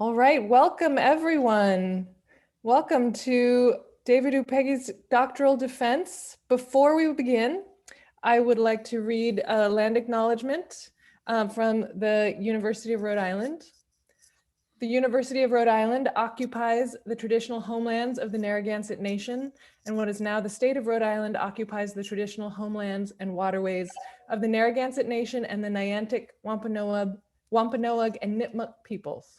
All right, welcome everyone. Welcome to David Upegui's doctoral defense. Before we begin, I would like to read a land acknowledgement from the University of Rhode Island. The University of Rhode Island occupies the traditional homelands of the Narragansett Nation, and what is now the state of Rhode Island occupies the traditional homelands and waterways of the Narragansett Nation and the Niantic, Wampanoag, and Nipmuc peoples.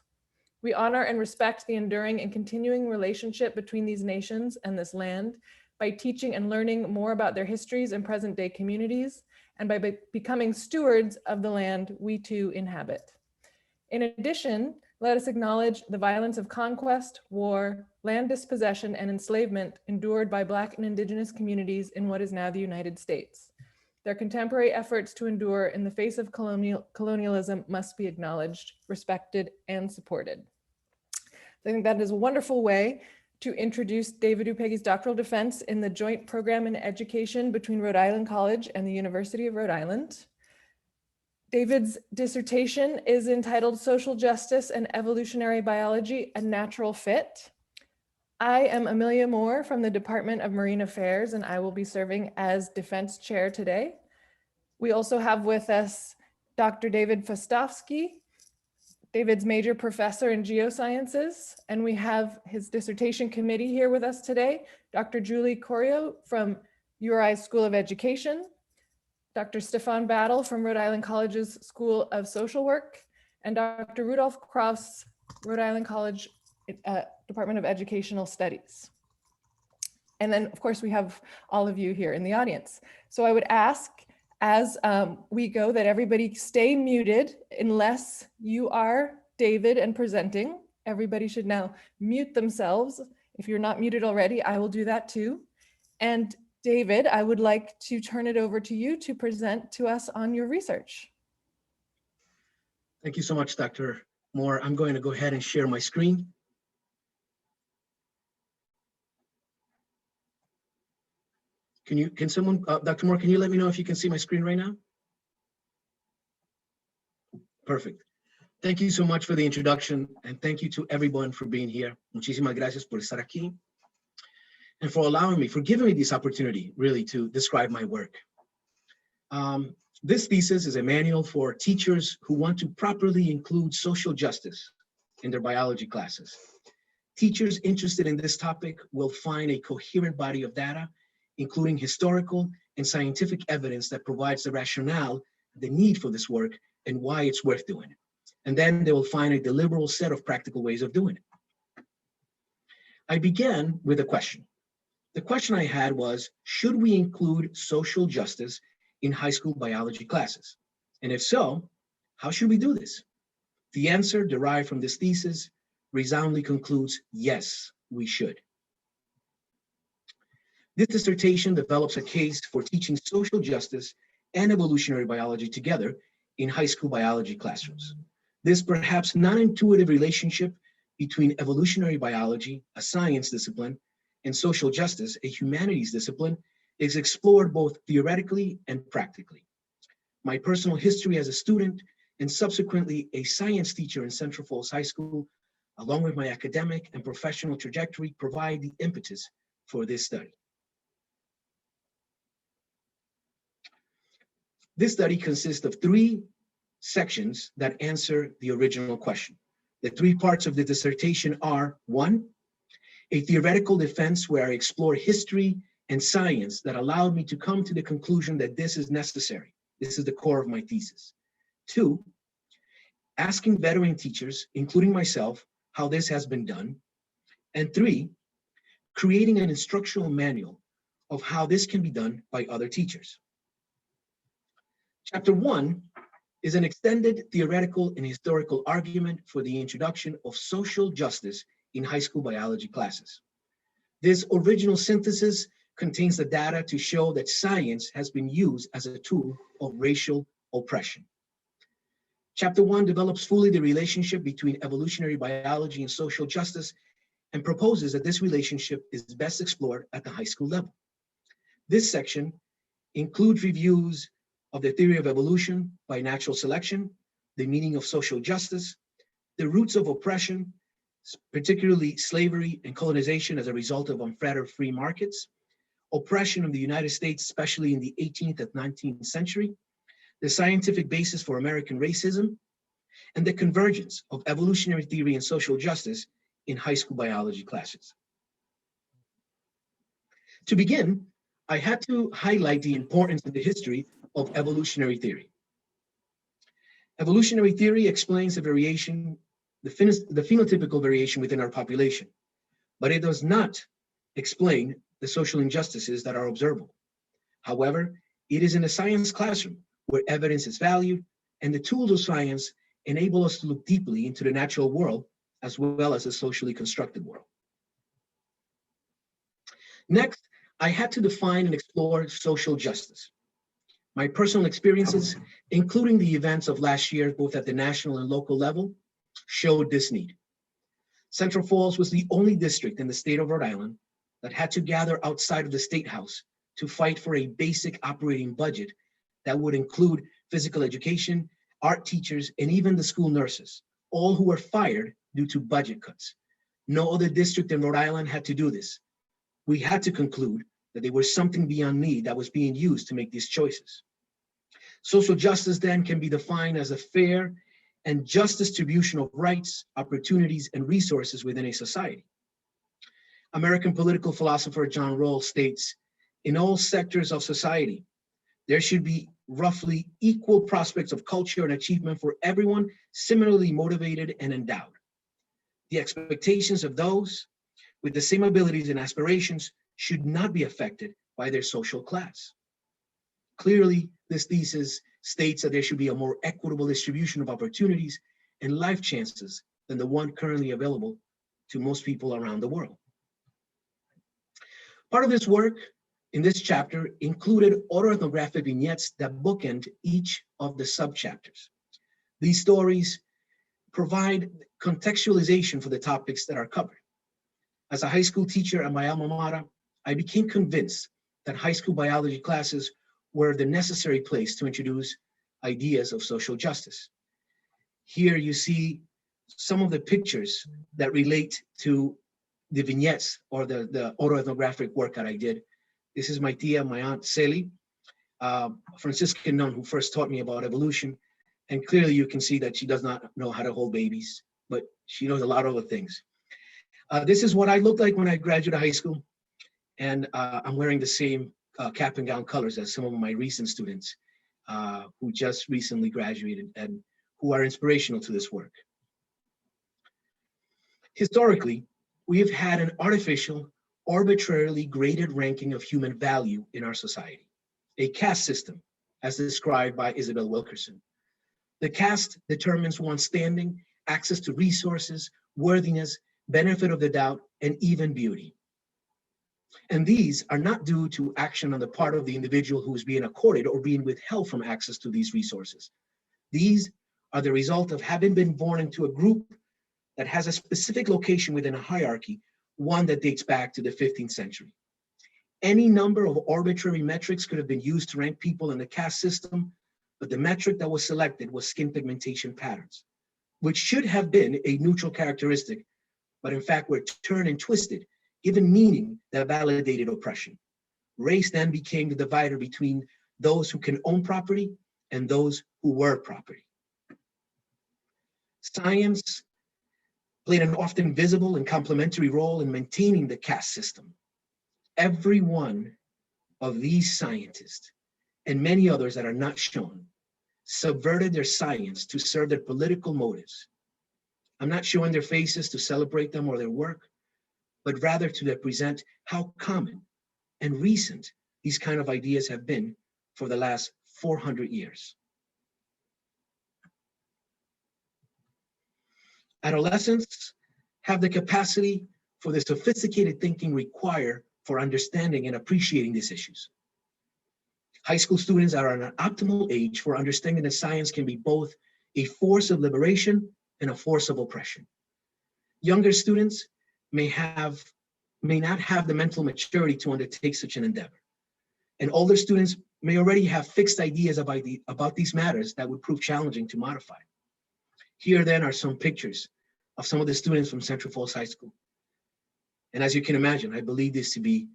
We honor and respect the enduring and continuing relationship between these nations and this land by teaching and learning more about their histories and present-day communities, and by becoming stewards of the land we too inhabit. In addition, let us acknowledge the violence of conquest, war, land dispossession, and enslavement endured by Black and Indigenous communities in what is now the United States. Their contemporary efforts to endure in the face of colonialism must be acknowledged, respected, and supported. I think that is a wonderful way to introduce David Upegui's doctoral defense in the joint program in education between Rhode Island College and the University of Rhode Island. David's dissertation is entitled Social Justice and Evolutionary Biology, a Natural Fit. I am Amelia Moore from the Department of Marine Affairs, and I will be serving as defense chair today. We also have with us Dr. David Fostovsky, David's major professor in geosciences, and we have his dissertation committee here with us today, Dr. Julie Corio from URI School of Education, Dr. Stefan Battle from Rhode Island College's School of Social Work, and Dr. Rudolph Krauss, Rhode Island College Department of Educational Studies. And then, of course, we have all of you here in the audience. So I would ask, as we go, that everybody stay muted unless you are David and presenting. Everybody should now mute themselves. If you're not muted already, I will do that too. And David, I would like to turn it over to you to present to us on your research. Thank you so much, Dr. Moore. I'm going to go ahead and share my screen. Can someone, Dr. Moore, can you let me know if you can see my screen right now? Perfect. Thank you so much for the introduction, and thank you to everyone for being here. Muchísimas gracias por estar aquí, and for allowing me, for giving me this opportunity, really, to describe my work. This thesis is a manual for teachers who want to properly include social justice in their biology classes. Teachers interested in this topic will find a coherent body of data, including historical and scientific evidence that provides the rationale, the need for this work, and why it's worth doing it. And then they will find a deliverable set of practical ways of doing it. I began with a question. The question I had was, should we include social justice in high school biology classes? And if so, how should we do this? The answer derived from this thesis resoundingly concludes, yes, we should. This dissertation develops a case for teaching social justice and evolutionary biology together in high school biology classrooms. This perhaps non-intuitive relationship between evolutionary biology, a science discipline, and social justice, a humanities discipline, is explored both theoretically and practically. My personal history as a student and subsequently a science teacher in Central Falls High School, along with my academic and professional trajectory, provide the impetus for this study. This study consists of 3 sections that answer the original question. The 3 parts of the dissertation are: 1, a theoretical defense where I explore history and science that allowed me to come to the conclusion that this is necessary. This is the core of my thesis. 2, asking veteran teachers, including myself, how this has been done. And 3, creating an instructional manual of how this can be done by other teachers. Chapter 1 is an extended theoretical and historical argument for the introduction of social justice in high school biology classes. This original synthesis contains the data to show that science has been used as a tool of racial oppression. Chapter 1 develops fully the relationship between evolutionary biology and social justice and proposes that this relationship is best explored at the high school level. This section includes reviews of the theory of evolution by natural selection, the meaning of social justice, the roots of oppression, particularly slavery and colonization as a result of unfettered free markets, oppression of the United States, especially in the 18th and 19th century, the scientific basis for American racism, and the convergence of evolutionary theory and social justice in high school biology classes. To begin, I had to highlight the importance of the history of evolutionary theory. Evolutionary theory explains the variation, the phenotypical variation within our population, but it does not explain the social injustices that are observable. However, it is in a science classroom where evidence is valued and the tools of science enable us to look deeply into the natural world as well as the socially constructed world. Next, I had to define and explore social justice. My personal experiences, including the events of last year, both at the national and local level, showed this need. Central Falls was the only district in the state of Rhode Island that had to gather outside of the State House to fight for a basic operating budget that would include physical education, art teachers, and even the school nurses, all who were fired due to budget cuts. No other district in Rhode Island had to do this. We had to conclude that there was something beyond need that was being used to make these choices. Social justice then can be defined as a fair and just distribution of rights, opportunities, and resources within a society. American political philosopher John Rawls states, in all sectors of society, there should be roughly equal prospects of culture and achievement for everyone similarly motivated and endowed. The expectations of those with the same abilities and aspirations should not be affected by their social class. Clearly, this thesis states that there should be a more equitable distribution of opportunities and life chances than the one currently available to most people around the world. Part of this work in this chapter included autoethnographic vignettes that bookend each of the subchapters. These stories provide contextualization for the topics that are covered. As a high school teacher at my alma mater, I became convinced that high school biology classes were the necessary place to introduce ideas of social justice. Here you see some of the pictures that relate to the vignettes or the autoethnographic work that I did. This is my tia, my aunt Celi, a Franciscan nun who first taught me about evolution. And clearly you can see that she does not know how to hold babies, but she knows a lot of other things. This is what I looked like when I graduated high school. And I'm wearing the same cap and gown colors as some of my recent students who just recently graduated and who are inspirational to this work. Historically, we have had an artificial, arbitrarily graded ranking of human value in our society, a caste system, as described by Isabel Wilkerson. The caste determines one's standing, access to resources, worthiness, benefit of the doubt, and even beauty. And these are not due to action on the part of the individual who is being accorded or being withheld from access to these resources. These are the result of having been born into a group that has a specific location within a hierarchy, one that dates back to the 15th century. Any number of arbitrary metrics could have been used to rank people in the caste system, but the metric that was selected was skin pigmentation patterns, which should have been a neutral characteristic, but in fact were turned and twisted, given meaning that validated oppression. Race then became the divider between those who can own property and those who were property. Science played an often visible and complementary role in maintaining the caste system. Every one of these scientists and many others that are not shown subverted their science to serve their political motives. I'm not showing their faces to celebrate them or their work, but rather to represent how common and recent these kind of ideas have been for the last 400 years. Adolescents have the capacity for the sophisticated thinking required for understanding and appreciating these issues. High school students are at an optimal age for understanding that science can be both a force of liberation and a force of oppression. Younger students may not have the mental maturity to undertake such an endeavor. And older students may already have fixed ideas about these matters that would prove challenging to modify. Here then are some pictures of some of the students from Central Falls High School. And as you can imagine, I believe this to be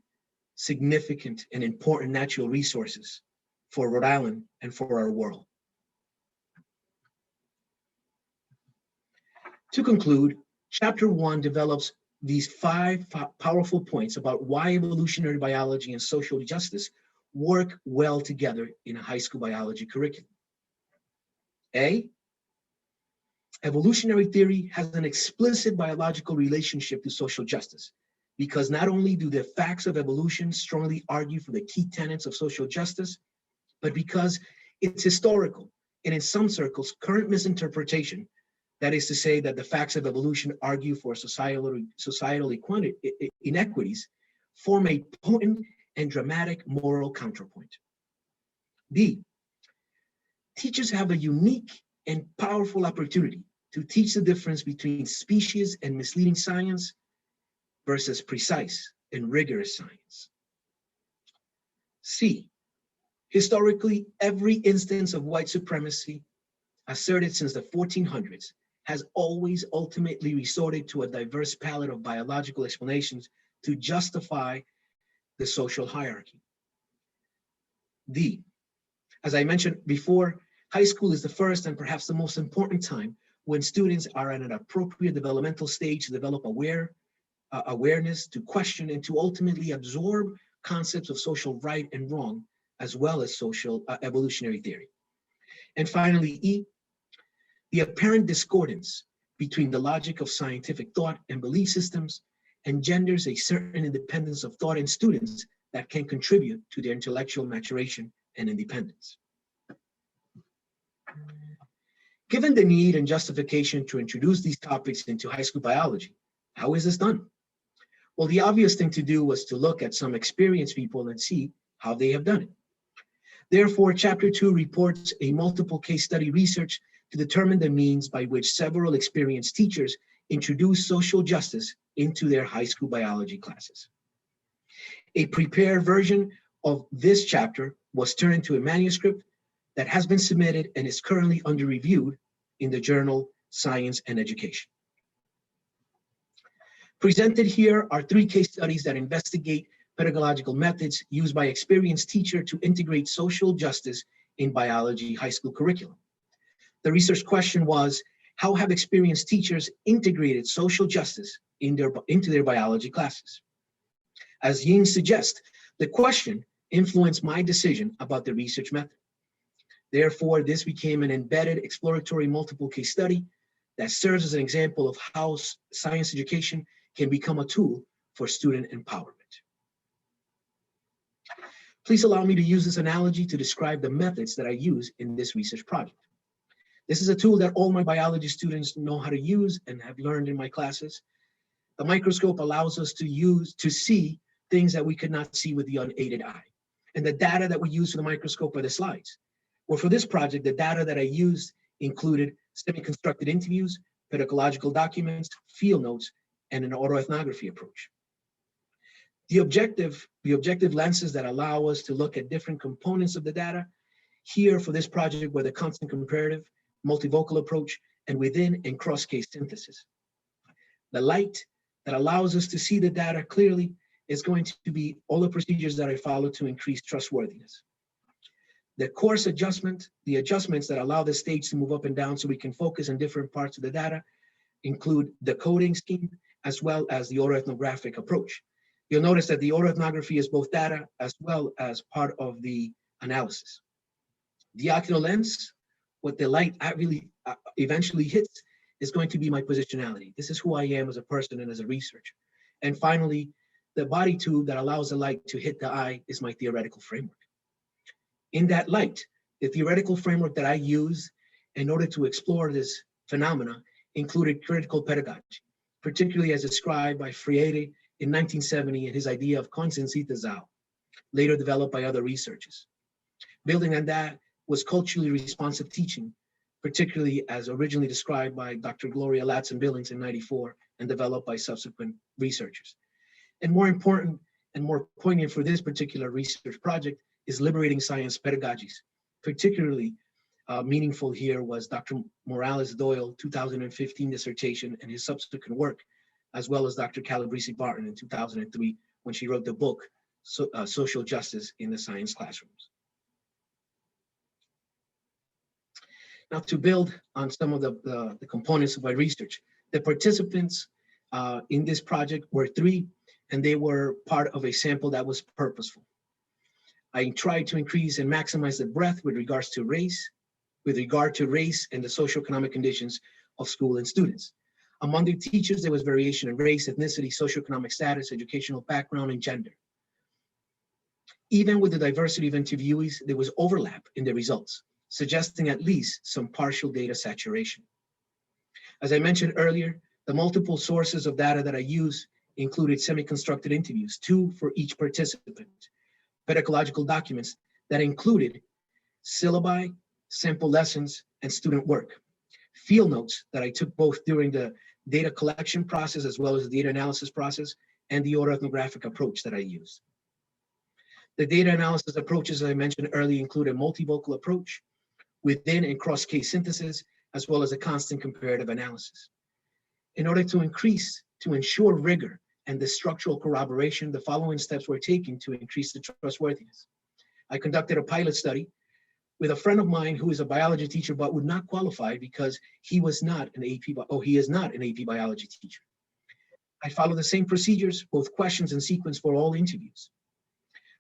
significant and important natural resources for Rhode Island and for our world. To conclude, chapter 1 develops these 5 powerful points about why evolutionary biology and social justice work well together in a high school biology curriculum. A, evolutionary theory has an explicit biological relationship to social justice, because not only do the facts of evolution strongly argue for the key tenets of social justice, but because it's historical, and in some circles, current misinterpretation, that is to say that the facts of evolution argue for societal inequities, form a potent and dramatic moral counterpoint. B, teachers have a unique and powerful opportunity to teach the difference between specious and misleading science versus precise and rigorous science. C, historically, every instance of white supremacy asserted since the 1400s has always ultimately resorted to a diverse palette of biological explanations to justify the social hierarchy. D, as I mentioned before, high school is the first and perhaps the most important time when students are at an appropriate developmental stage to develop awareness, to question, and to ultimately absorb concepts of social right and wrong, as well as social evolutionary theory. And finally, E, the apparent discordance between the logic of scientific thought and belief systems engenders a certain independence of thought in students that can contribute to their intellectual maturation and independence. Given the need and justification to introduce these topics into high school biology, how is this done? Well, the obvious thing to do was to look at some experienced people and see how they have done it. Therefore, chapter 2 reports a multiple case study research to determine the means by which several experienced teachers introduce social justice into their high school biology classes. A prepared version of this chapter was turned into a manuscript that has been submitted and is currently under review in the journal Science and Education. Presented here are 3 case studies that investigate pedagogical methods used by experienced teachers to integrate social justice in biology high school curriculum. The research question was, how have experienced teachers integrated social justice into their biology classes? As Ying suggests, the question influenced my decision about the research method. Therefore, this became an embedded exploratory multiple case study that serves as an example of how science education can become a tool for student empowerment. Please allow me to use this analogy to describe the methods that I use in this research project. This is a tool that all my biology students know how to use and have learned in my classes. The microscope allows us to see things that we could not see with the unaided eye. And the data that we use for the microscope are the slides. Well, for this project, the data that I used included semi-constructed interviews, pedagogical documents, field notes, and an autoethnography approach. The objective lenses that allow us to look at different components of the data here for this project were the constant comparative, multivocal approach, and within and cross-case synthesis. The light that allows us to see the data clearly is going to be all the procedures that I follow to increase trustworthiness. The course adjustment, the adjustments that allow the stage to move up and down so we can focus on different parts of the data include the coding scheme as well as the autoethnographic approach. You'll notice that the autoethnography is both data as well as part of the analysis. The ocular lens, what the light really eventually hits, is going to be my positionality. This is who I am as a person and as a researcher. And finally, the body tube that allows the light to hit the eye is my theoretical framework. In that light, the theoretical framework that I use in order to explore this phenomena included critical pedagogy, particularly as described by Freire in 1970 in his idea of Consensitizao, later developed by other researchers. Building on that was culturally responsive teaching, particularly as originally described by Dr. Gloria Latson-Billings in '94 and developed by subsequent researchers. And more important and more poignant for this particular research project is liberating science pedagogies, particularly meaningful here was Dr. Morales Doyle, 2015 dissertation, and his subsequent work, as well as Dr. Calabrese Barton in 2003, when she wrote the book, Social Justice in the Science Classrooms. Now, to build on some of the components of my research, the participants in this project were 3, and they were part of a sample that was purposeful. I tried to increase and maximize the breadth with regard to race and the socioeconomic conditions of school and students. Among the teachers, there was variation in race, ethnicity, socioeconomic status, educational background, and gender. Even with the diversity of interviewees, there was overlap in the results, suggesting at least some partial data saturation. As I mentioned earlier, the multiple sources of data that I used included semi-constructed interviews, 2 for each participant, pedagogical documents that included syllabi, sample lessons, and student work, field notes that I took both during the data collection process as well as the data analysis process, and the autoethnographic approach that I used. The data analysis approaches, as I mentioned earlier, include a multivocal approach within and cross-case synthesis, as well as a constant comparative analysis. In order to ensure rigor and the structural corroboration, the following steps were taken to increase the trustworthiness. I conducted a pilot study with a friend of mine who is a biology teacher, but would not qualify because he is not an AP biology teacher. I followed the same procedures, both questions and sequence, for all interviews.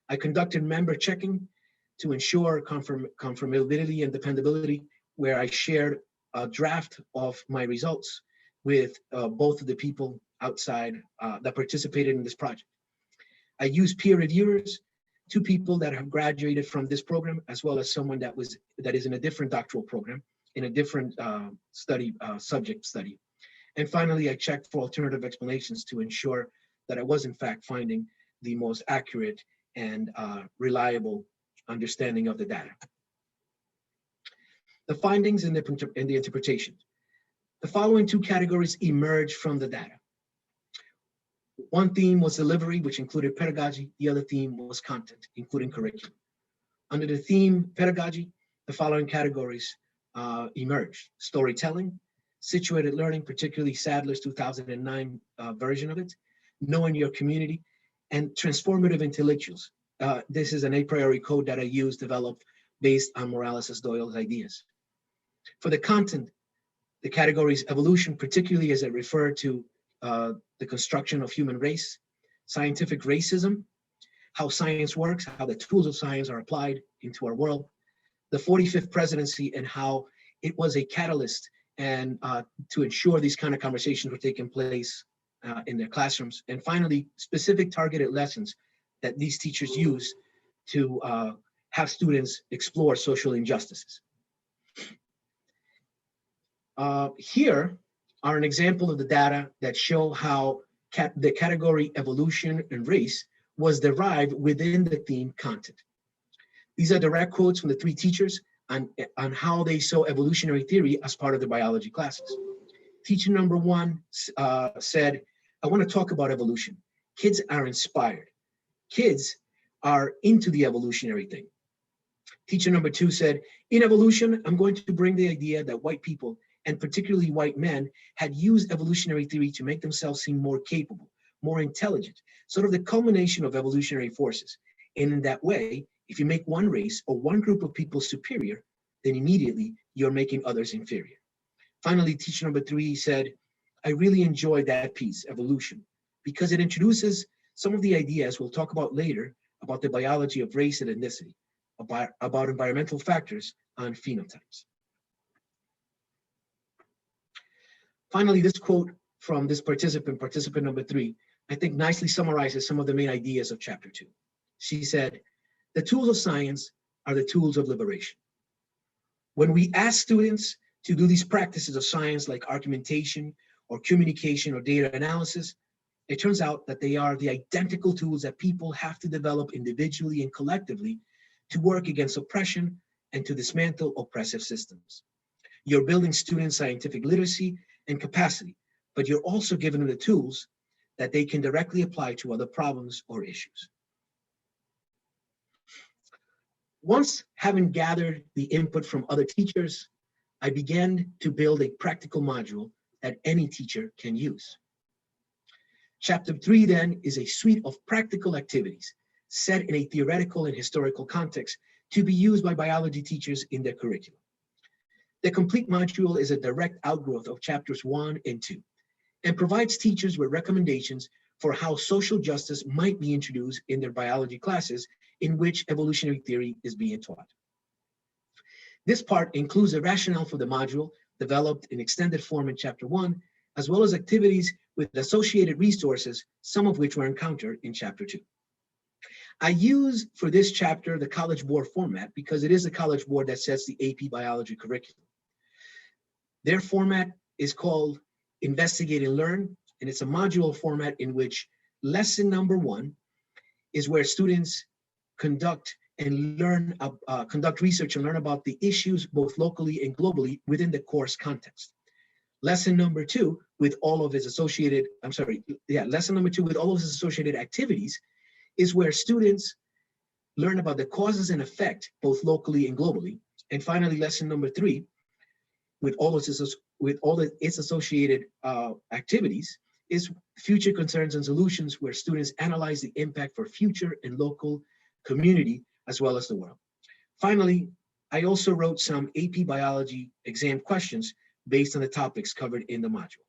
I conducted member checking to ensure confirmability and dependability, where I shared a draft of my results with both of the people outside that participated in this project. I used peer reviewers, 2 people that have graduated from this program, as well as someone that is in a different doctoral program, in a different subject study. And finally, I checked for alternative explanations to ensure that I was in fact finding the most accurate and reliable understanding of the data. The findings and the interpretation. The following 2 categories emerged from the data. One theme was delivery, which included pedagogy. The other theme was content, including curriculum. Under the theme pedagogy, the following categories emerged: storytelling, situated learning, particularly Sadler's 2009 version of it, knowing your community, and transformative intellectuals. This is an a priori code that I used, developed based on Morales Doyle's ideas. For the content, the categories evolution, particularly as it referred to the construction of human race, scientific racism, how science works, how the tools of science are applied into our world, the 45th presidency and how it was a catalyst and to ensure these kind of conversations were taking place in their classrooms. And finally, specific targeted lessons that these teachers use to have students explore social injustices. Here are an example of the data that show how the category evolution and race was derived within the theme content. These are direct quotes from the 3 teachers on how they saw evolutionary theory as part of the biology classes. Teacher number 1 said, I want to talk about evolution. Kids are inspired. Kids are into the evolutionary thing. Teacher number 2 said, in evolution, I'm going to bring the idea that white people, and particularly white men, had used evolutionary theory to make themselves seem more capable, more intelligent, sort of the culmination of evolutionary forces. And in that way, if you make one race or one group of people superior, then immediately you're making others inferior. Finally, teacher number 3 said, I really enjoyed that piece, evolution, because it introduces some of the ideas we'll talk about later about the biology of race and ethnicity, about environmental factors on phenotypes. Finally, this quote from this participant number 3, I think nicely summarizes some of the main ideas of chapter 2. She said, the tools of science are the tools of liberation. When we ask students to do these practices of science like argumentation or communication or data analysis, it turns out that they are the identical tools that people have to develop individually and collectively to work against oppression and to dismantle oppressive systems. You're building students' scientific literacy and capacity, but you're also giving them the tools that they can directly apply to other problems or issues. Once having gathered the input from other teachers, I began to build a practical module that any teacher can use. Chapter 3 then is a suite of practical activities set in a theoretical and historical context to be used by biology teachers in their curriculum. The complete module is a direct outgrowth of chapters 1 and 2 and provides teachers with recommendations for how social justice might be introduced in their biology classes in which evolutionary theory is being taught. This part includes a rationale for the module developed in extended form in chapter 1, as well as activities with associated resources, some of which were encountered in chapter 2. I use for this chapter the College Board format because it is the College Board that sets the AP Biology curriculum. Their format is called Investigate and Learn, and it's a module format in which lesson number 1 is where students conduct research and learn about the issues both locally and globally within the course context. Lesson number 2 with all of its associated, lesson number 2 with all of its associated activities is where students learn about the causes and effect both locally and globally. And finally, lesson number 3 with all its associated activities is future concerns and solutions, where students analyze the impact for future and local community as well as the world. Finally, I also wrote some AP Biology exam questions based on the topics covered in the module.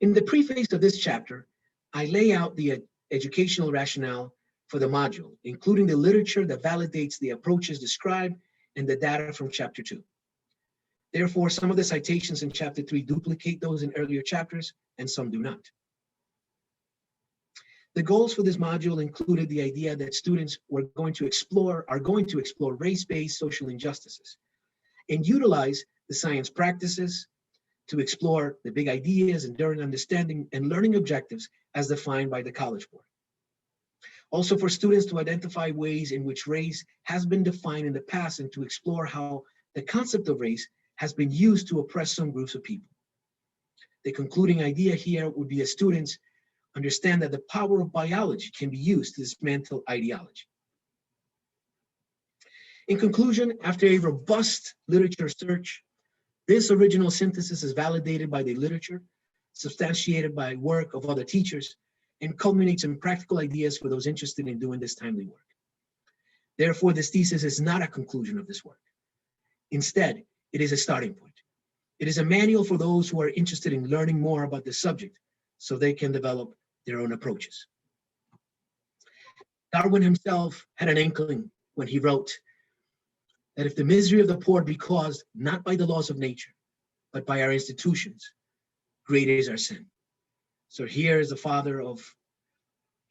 In the preface of this chapter, I lay out the educational rationale for the module, including the literature that validates the approaches described and the data from chapter 2. Therefore, some of the citations in chapter 3 duplicate those in earlier chapters, and some do not. The goals for this module included the idea that students are going to explore race-based social injustices and utilize the science practices to explore the big ideas, enduring understanding, and learning objectives as defined by the College Board. Also, for students to identify ways in which race has been defined in the past and to explore how the concept of race has been used to oppress some groups of people. The concluding idea here would be that students understand that the power of biology can be used to dismantle ideology. In conclusion, after a robust literature search, this original synthesis is validated by the literature, substantiated by work of other teachers, and culminates in practical ideas for those interested in doing this timely work. Therefore, this thesis is not a conclusion of this work. Instead, it is a starting point. It is a manual for those who are interested in learning more about the subject so they can develop their own approaches. Darwin himself had an inkling when he wrote that if the misery of the poor be caused not by the laws of nature, but by our institutions, great is our sin. So here is the father of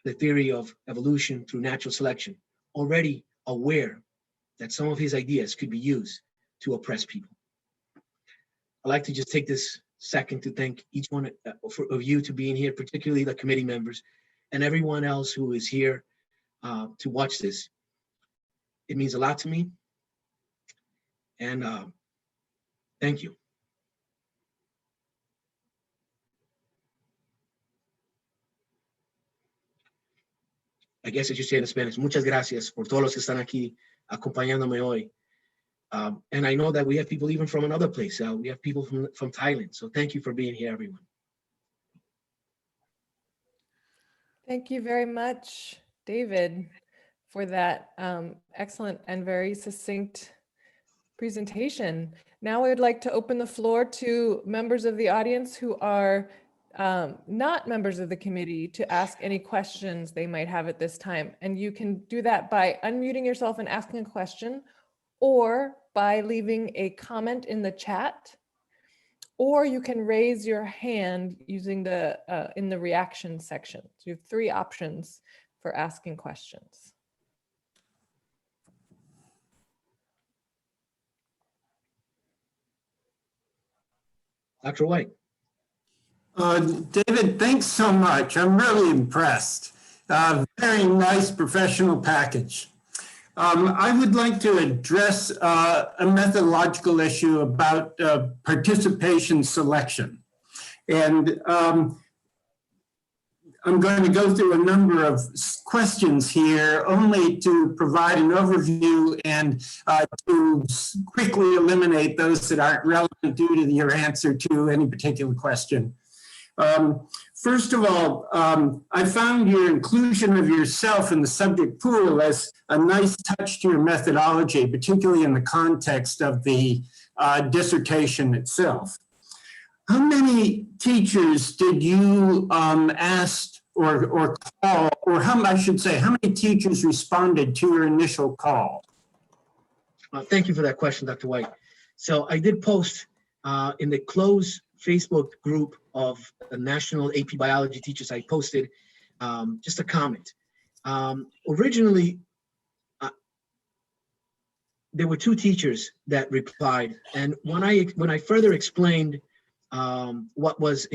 the theory of evolution through natural selection, already aware that some of his ideas could be used to oppress people. I'd like to just take this second to thank each one of you to being here, particularly the committee members and everyone else who is here to watch this. It means a lot to me, and thank you. I guess I should say in Spanish, muchas gracias por todos los que están aquí acompañándome hoy. And I know that we have people even from another place. We have people from Thailand. So thank you for being here, everyone. Thank you very much, David, for that excellent and very succinct presentation. Now I would like to open the floor to members of the audience who are not members of the committee to ask any questions they might have at this time. And you can do that by unmuting yourself and asking a question, or by leaving a comment in the chat, or you can raise your hand using the in the reaction section. So you have 3 options for asking questions. Dr. White. David, thanks so much. I'm really impressed. Very nice professional package. I would like to address a methodological issue about participation selection. And I'm going to go through a number of questions here only to provide an overview and to quickly eliminate those that aren't relevant due to your answer to any particular question. First of all, I found your inclusion of yourself in the subject pool as a nice touch to your methodology, particularly in the context of the dissertation itself. How many teachers did you ask or call, or I should say, how many teachers responded to your initial call? Thank you for that question, Dr. White. So I did post in the closed Facebook group of the National AP Biology Teachers. I posted just a comment. Originally, there were 2 teachers that replied, and when I further explained what was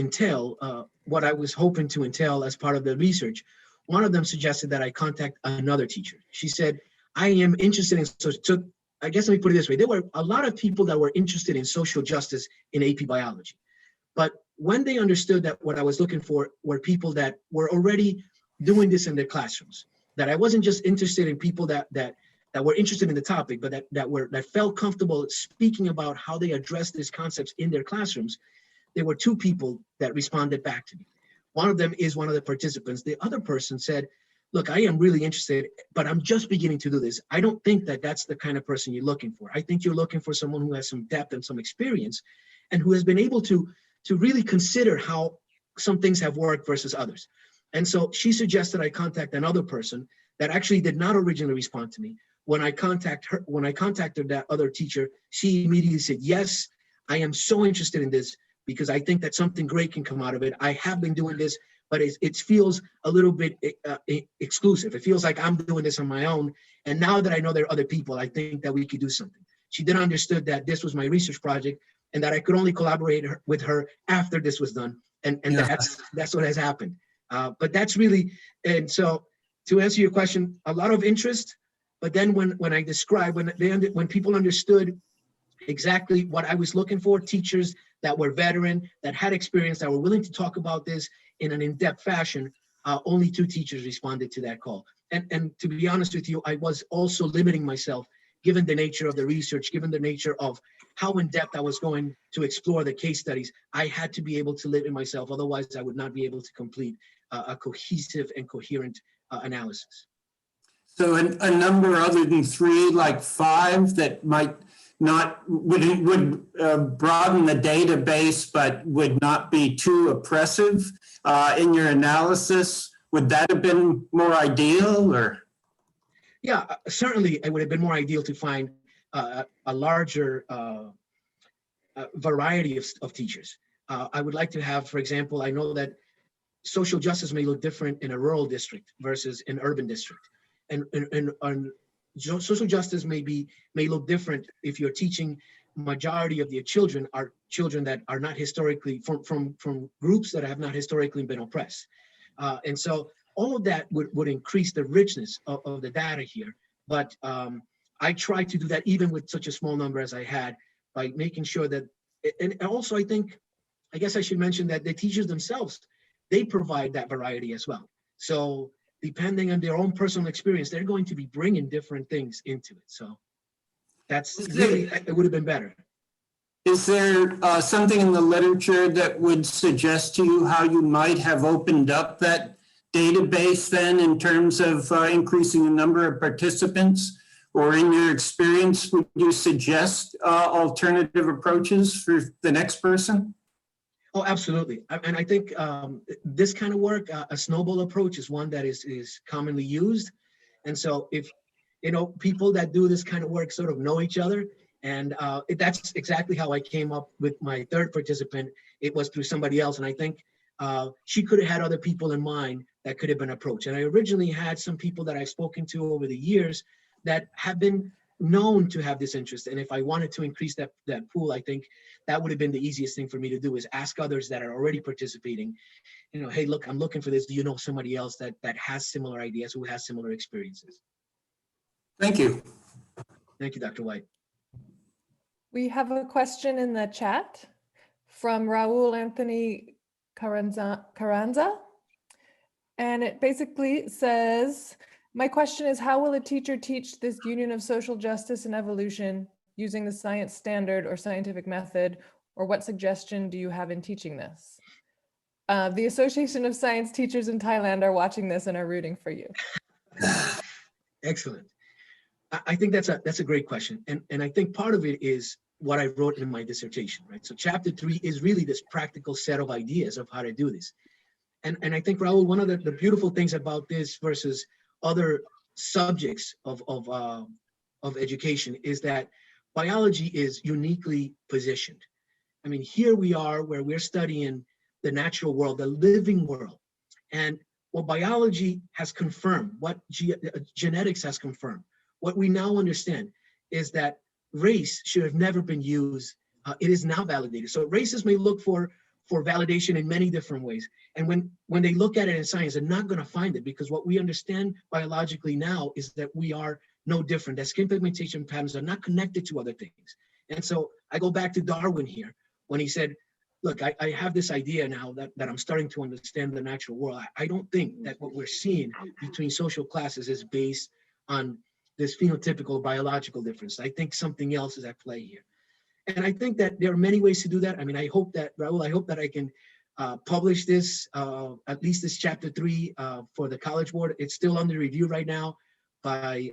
what I was hoping to entail as part of the research, one of them suggested that I contact another teacher. She said, I am interested in, so I guess let me put it this way. There were a lot of people that were interested in social justice in AP biology. But when they understood that what I was looking for were people that were already doing this in their classrooms, that I wasn't just interested in people that were interested in the topic, but that felt comfortable speaking about how they address these concepts in their classrooms, there were 2 people that responded back to me. One of them is one of the participants. The other person said, look, I am really interested, but I'm just beginning to do this. I don't think that that's the kind of person you're looking for. I think you're looking for someone who has some depth and some experience and who has been able to really consider how some things have worked versus others. And so she suggested I contact another person that actually did not originally respond to me. When I contacted that other teacher, she immediately said, yes, I am so interested in this because I think that something great can come out of it. I have been doing this, but it feels a little bit exclusive. It feels like I'm doing this on my own. And now that I know there are other people, I think that we could do something. She then understood that this was my research project and that I could only collaborate with her after this was done. And that's what has happened. But that's really, and so to answer your question, a lot of interest. But then when I described, when people understood exactly what I was looking for, teachers that were veteran, that had experience, that were willing to talk about this in an in-depth fashion, only 2 teachers responded to that call. And to be honest with you, I was also limiting myself, given the nature of the research, given the nature of how in-depth I was going to explore the case studies. I had to be able to limit myself, otherwise I would not be able to complete a cohesive and coherent analysis. So a number other than 3, like 5, that might not, would broaden the database, but would not be too oppressive in your analysis. Would that have been more ideal, or? Yeah, certainly it would have been more ideal to find a larger variety of teachers. I would like to have, for example, I know that social justice may look different in a rural district versus an urban district. And social justice may look different if you're teaching majority of your children are children that are not historically from groups that have not historically been oppressed. And so all of that would increase the richness of the data here. But I tried to do that even with such a small number as I had, by making sure that, and also I guess I should mention that the teachers themselves, they provide that variety as well. So depending on their own personal experience, they're going to be bringing different things into it. So that's really, it would have been better. Is there something in the literature that would suggest to you how you might have opened up that database then in terms of increasing the number of participants? Or in your experience, would you suggest alternative approaches for the next person? Oh, absolutely. And I think this kind of work, a snowball approach, is one that is commonly used. And so if, people that do this kind of work sort of know each other, and that's exactly how I came up with my 3rd participant. It was through somebody else. And I think she could have had other people in mind that could have been approached. And I originally had some people that I've spoken to over the years that have been known to have this interest. And if I wanted to increase that pool, I think that would have been the easiest thing for me to do, is ask others that are already participating, hey, look, I'm looking for this. Do you know somebody else that has similar ideas, who has similar experiences? Thank you. Thank you, Dr. White. We have a question in the chat from Raul Anthony Carranza. And it basically says, my question is, how will a teacher teach this union of social justice and evolution using the science standard or scientific method, or what suggestion do you have in teaching this? The Association of Science Teachers in Thailand are watching this and are rooting for you. Excellent. I think that's a great question. And I think part of it is what I wrote in my dissertation, right? So chapter 3 is really this practical set of ideas of how to do this. And I think, Raul, one of the beautiful things about this versus other subjects of education is that biology is uniquely positioned. I mean, here we are where we're studying the natural world, the living world. And what biology has confirmed, what genetics has confirmed, what we now understand is that race should have never been used. It is now validated. So races may look for validation in many different ways. And when they look at it in science, they're not going to find it, because what we understand biologically now is that we are no different, that skin pigmentation patterns are not connected to other things. And so I go back to Darwin here when he said, look, I have this idea now that I'm starting to understand the natural world. I don't think that what we're seeing between social classes is based on this phenotypical biological difference. I think something else is at play here. And I think that there are many ways to do that. I mean, I hope that, Raul, I hope that I can publish this, at least this chapter 3 for the College Board. It's still under review right now by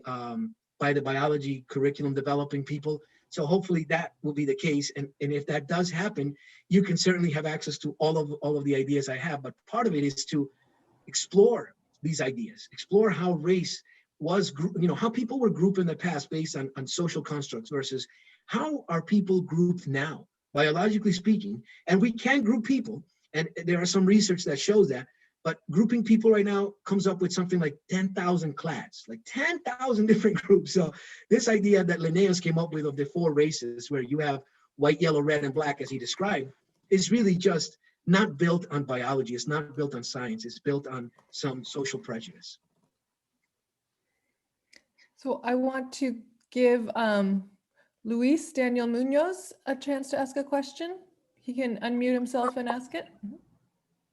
the biology curriculum developing people. So hopefully that will be the case. And if that does happen, you can certainly have access to all of the ideas I have. But part of it is to explore these ideas, explore how race was, how people were grouped in the past based on social constructs versus how are people grouped now, biologically speaking. And we can group people, and there are some research that shows that, but grouping people right now comes up with something like 10,000 clades, like 10,000 different groups. So this idea that Linnaeus came up with of the 4 races, where you have white, yellow, red, and black, as he described, is really just not built on biology. It's not built on science. It's built on some social prejudice. So I want to give Luis Daniel Munoz a chance to ask a question. He can unmute himself and ask it.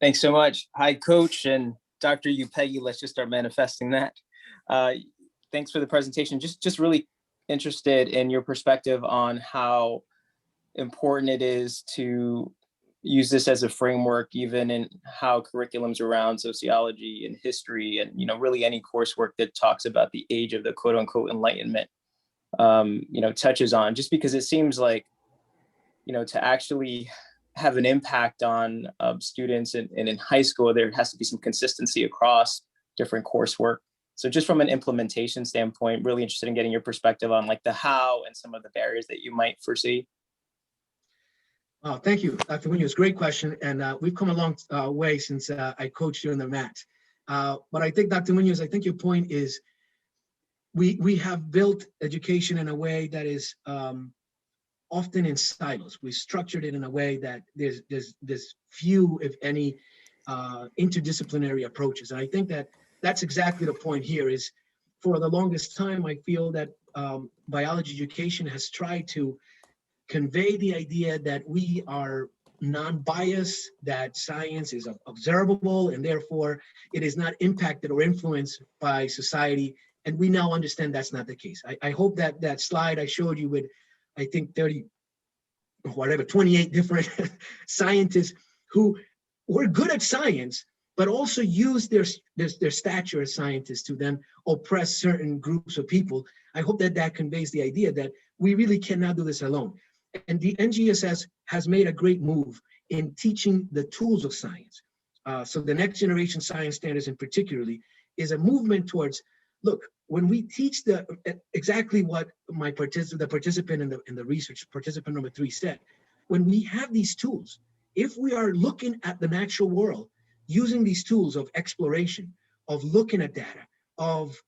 Thanks so much. Hi, Coach and Dr. Upegui. Let's just start manifesting that. Thanks for the presentation. Just really interested in your perspective on how important it is to use this as a framework, even in how curriculums around sociology and history and, really any coursework that talks about the age of the quote unquote Enlightenment, touches on, just because it seems like, to actually have an impact on students and in high school, there has to be some consistency across different coursework. So just from an implementation standpoint, really interested in getting your perspective on like the how and some of the barriers that you might foresee. Oh, thank you, Dr. Munoz. Great question. And we've come a long way since I coached you on the mat. But I think, Dr. Munoz, I think your point is we have built education in a way that is often in silos. We structured it in a way that there's few, if any, interdisciplinary approaches. And I think that that's exactly the point here is, for the longest time, I feel that biology education has tried to convey the idea that we are non-biased, that science is observable, and therefore it is not impacted or influenced by society. And we now understand that's not the case. I hope that that slide I showed you with, I think 28 different scientists who were good at science, but also used their stature as scientists to then oppress certain groups of people. I hope that that conveys the idea that we really cannot do this alone. And the NGSS has made a great move in teaching the tools of science. So the next generation science standards in particularly is a movement towards, look, when we teach exactly what the participant in the research, participant number 3 said, when we have these tools, if we are looking at the natural world, using these tools of exploration, of looking at data, of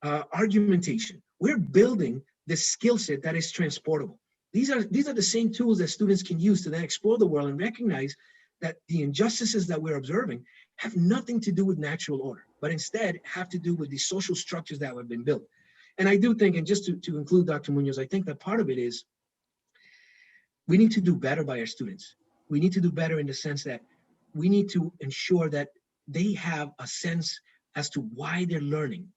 argumentation, we're building this skill set that is transportable. These are the same tools that students can use to then explore the world and recognize that the injustices that we're observing have nothing to do with natural order, but instead have to do with the social structures that have been built. And I do think, and just to include Dr. Munoz, I think that part of it is we need to do better by our students. We need to do better in the sense that we need to ensure that they have a sense as to why they're learning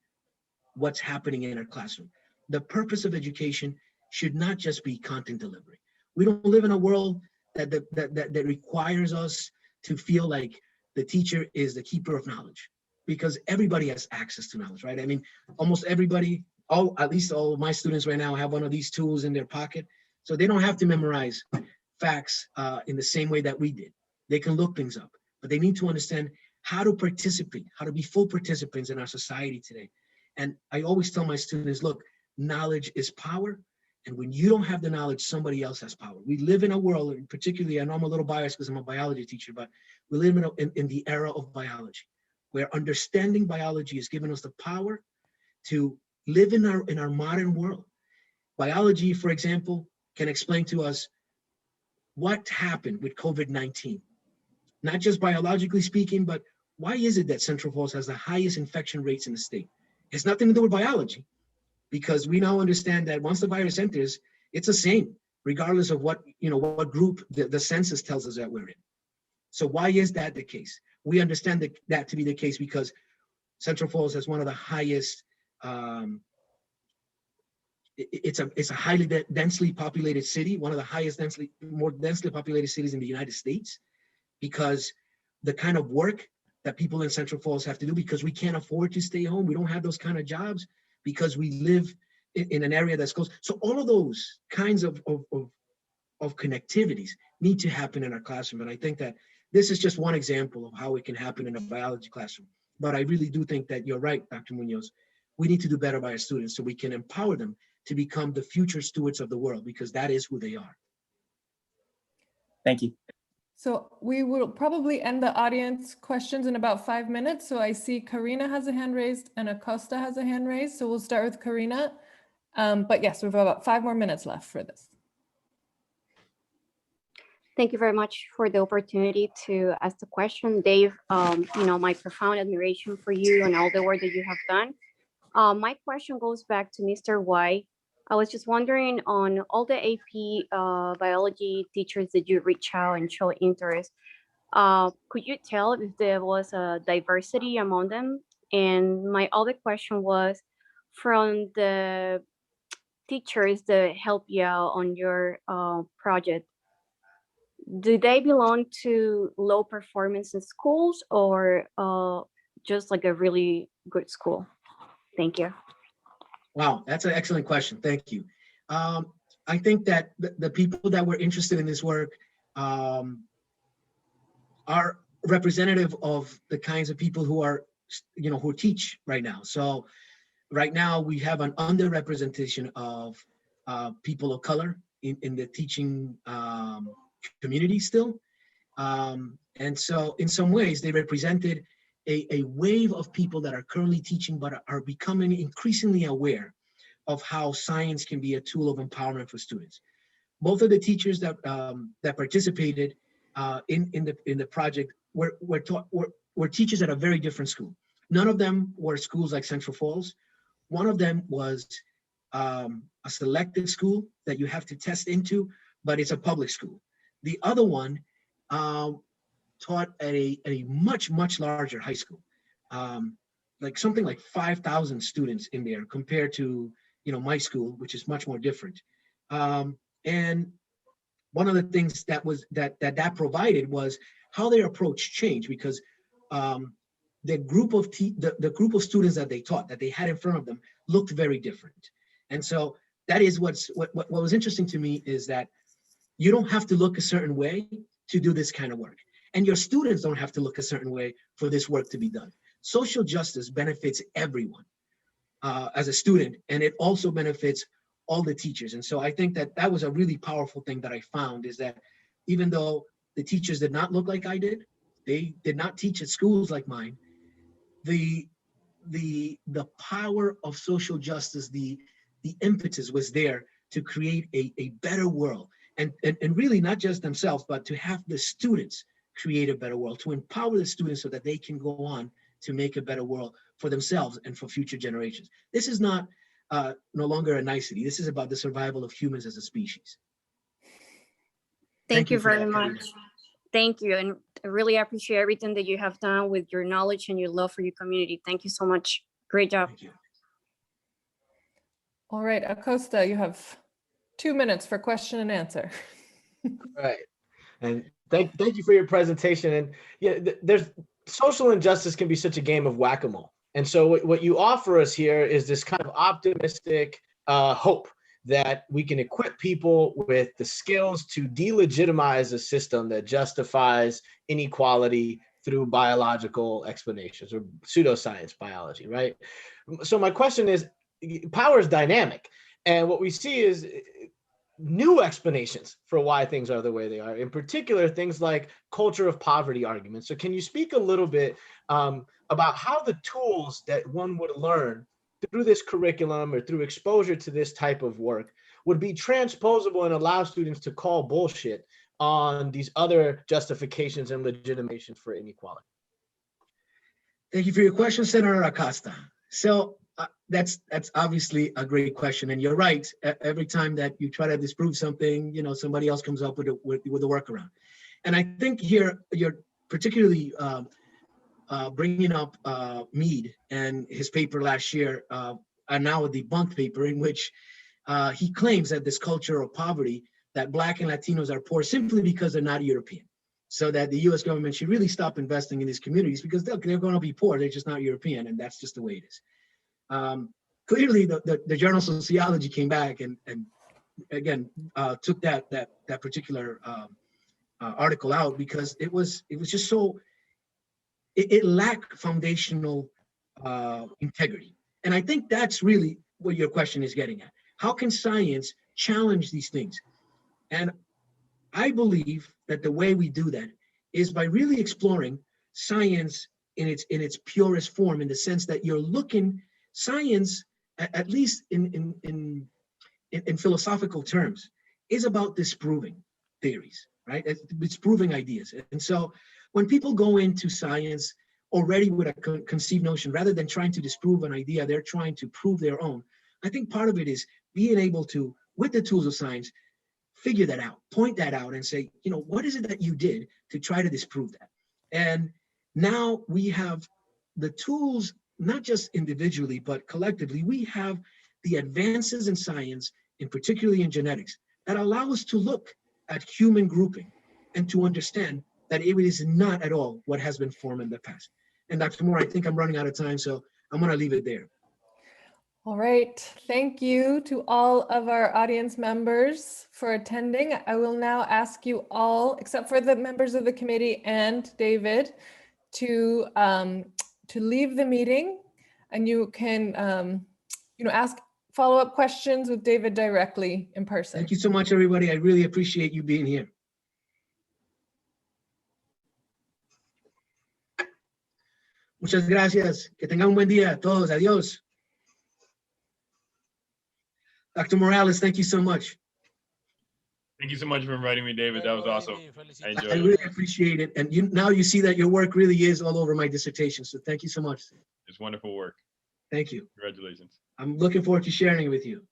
what's happening in our classroom. The purpose of education should not just be content delivery. We don't live in a world that requires us to feel like the teacher is the keeper of knowledge, because everybody has access to knowledge, right? I mean, almost everybody, at least all of my students right now have one of these tools in their pocket. So they don't have to memorize facts in the same way that we did. They can look things up, but they need to understand how to participate, how to be full participants in our society today. And I always tell my students, look, knowledge is power. And when you don't have the knowledge, somebody else has power. We live in a world, and particularly, I know I'm a little biased because I'm a biology teacher, but we live in the era of biology, where understanding biology has given us the power to live in our modern world. Biology, for example, can explain to us what happened with COVID-19, not just biologically speaking, but why is it that Central Falls has the highest infection rates in the state? It's nothing to do with biology, because we now understand that once the virus enters, it's the same, regardless of what group the census tells us that we're in. So why is that the case? We understand that to be the case because Central Falls has one of the highest, it's a highly densely populated city, one of the highest more densely populated cities in the United States, because the kind of work that people in Central Falls have to do, because we can't afford to stay home. We don't have those kind of jobs, because we live in an area that's close. So all of those kinds of connectivities need to happen in our classroom. And I think that this is just one example of how it can happen in a biology classroom. But I really do think that you're right, Dr. Munoz. We need to do better by our students so we can empower them to become the future stewards of the world, because that is who they are. Thank you. So we will probably end the audience questions in about 5 minutes. So I see Karina has a hand raised and Acosta has a hand raised. So we'll start with Karina. But yes, we've about 5 more minutes left for this. Thank you very much for the opportunity to ask the question, Dave. My profound admiration for you and all the work that you have done. My question goes back to Mr. Y. I was just wondering, on all the AP biology teachers that you reach out and show interest, could you tell if there was a diversity among them? And my other question was, from the teachers that help you out on your project, do they belong to low performance in schools, or just like a really good school? Thank you. Wow, that's an excellent question. Thank you. I think that the people that were interested in this work are representative of the kinds of people who are, who teach right now. So right now we have an underrepresentation of people of color in the teaching community still. And so in some ways they represented a wave of people that are currently teaching, but are becoming increasingly aware of how science can be a tool of empowerment for students. Both of the teachers that participated in the project were teachers at a very different school. None of them were schools like Central Falls. One of them was a selected school that you have to test into, but it's a public school. The other one taught at a much, much larger high school, like something like 5,000 students in there compared to, my school, which is much more different. And one of the things that provided was how their approach changed, because the group of students that they taught, that they had in front of them, looked very different. And so that is what was interesting to me, is that you don't have to look a certain way to do this kind of work. And your students don't have to look a certain way for this work to be done. Social justice benefits everyone as a student, and it also benefits all the teachers. And so I think that was a really powerful thing that I found, is that even though the teachers did not look like I did, they did not teach at schools like mine, the power of social justice, the impetus was there to create a better world. And really not just themselves, but to have the students create a better world, to empower the students so that they can go on to make a better world for themselves and for future generations. This is not no longer a nicety. This is about the survival of humans as a species. Thank you for very that, much. Karina. Thank you. And I really appreciate everything that you have done with your knowledge and your love for your community. Thank you so much. Great job. Thank you. All right, Acosta, you have 2 minutes for question and answer. Right. And thank you for your presentation. And yeah, there's social injustice can be such a game of whack-a-mole. And so what you offer us here is this kind of optimistic hope that we can equip people with the skills to delegitimize a system that justifies inequality through biological explanations or pseudoscience biology, right? So my question is, power is dynamic. And what we see is new explanations for why things are the way they are, in particular, things like culture of poverty arguments. So can you speak a little bit about how the tools that one would learn through this curriculum or through exposure to this type of work would be transposable and allow students to call bullshit on these other justifications and legitimations for inequality? Thank you for your question, Senator Acosta. So that's obviously a great question, and you're right. Every time that you try to disprove something, somebody else comes up with a workaround. And I think here you're particularly bringing up Mead and his paper last year, and now a debunked paper in which he claims that this culture of poverty, that Black and Latinos are poor simply because they're not European. So that the US government should really stop investing in these communities because they're going to be poor, they're just not European, and that's just the way it is. Clearly, the journal Sociology came back and again took that particular article out because it was just so it lacked foundational integrity. And I think that's really what your question is getting at. How can science challenge these things? And I believe that the way we do that is by really exploring science in its purest form, in the sense that you're looking science, at least in philosophical terms, is about disproving theories, right? It's disproving ideas. And so when people go into science already with a conceived notion, rather than trying to disprove an idea, they're trying to prove their own. I think part of it is being able to, with the tools of science, figure that out, point that out and say, what is it that you did to try to disprove that? And now we have the tools, not just individually, but collectively, we have the advances in science, and particularly in genetics, that allow us to look at human grouping and to understand that it is not at all what has been formed in the past. And Dr. Moore, I think I'm running out of time, so I'm going to leave it there. All right, thank you to all of our audience members for attending. I will now ask you all, except for the members of the committee and David, to leave the meeting, and you can ask follow-up questions with David directly in person. Thank you so much, everybody. I really appreciate you being here. Muchas gracias. Que tengan un buen día a todos. Adiós. Dr. Morales, thank you so much. Thank you so much for inviting me, David. That was awesome. I enjoyed I it. really appreciate it. And now you see that your work really is all over my dissertation. So thank you so much. It's wonderful work. Thank you. Congratulations. I'm looking forward to sharing it with you.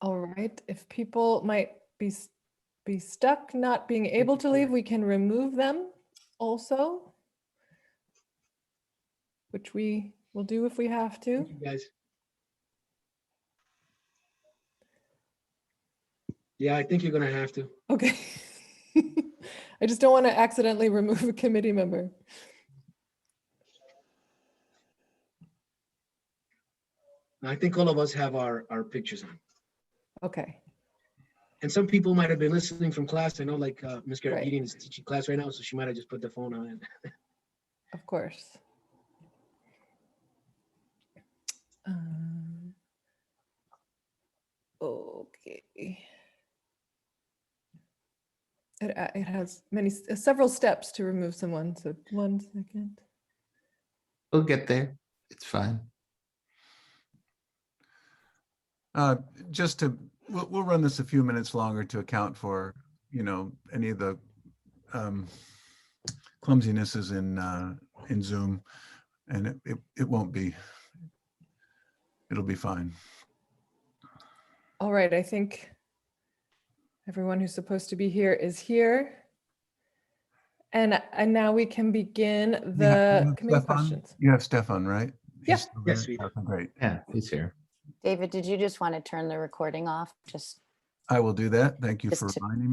All right, if people might be stuck not being able to leave, we can remove them also, which we will do if we have to. Thank you, guys. Yeah, I think you're going to have to. Okay. I just don't want to accidentally remove a committee member. I think all of us have our pictures on. Okay. And some people might have been listening from class. I know, like Ms. Right. Garabedian is teaching class right now, so she might have just put the phone on. Of course. Okay. It has several steps to remove someone. So 1 second. We'll get there. It's fine. We'll run this a few minutes longer to account for, any of the clumsinesses in Zoom, and it won't be. It'll be fine. All right, I think everyone who's supposed to be here is here. And now we can begin You have the committee Stefan? questions. You have Stefan, right? Yeah. He's still Yes, there? we do. Okay, great. Yeah, he's here. David, did you just want to turn the recording off? Just I will do that. Thank you Just for to- reminding me.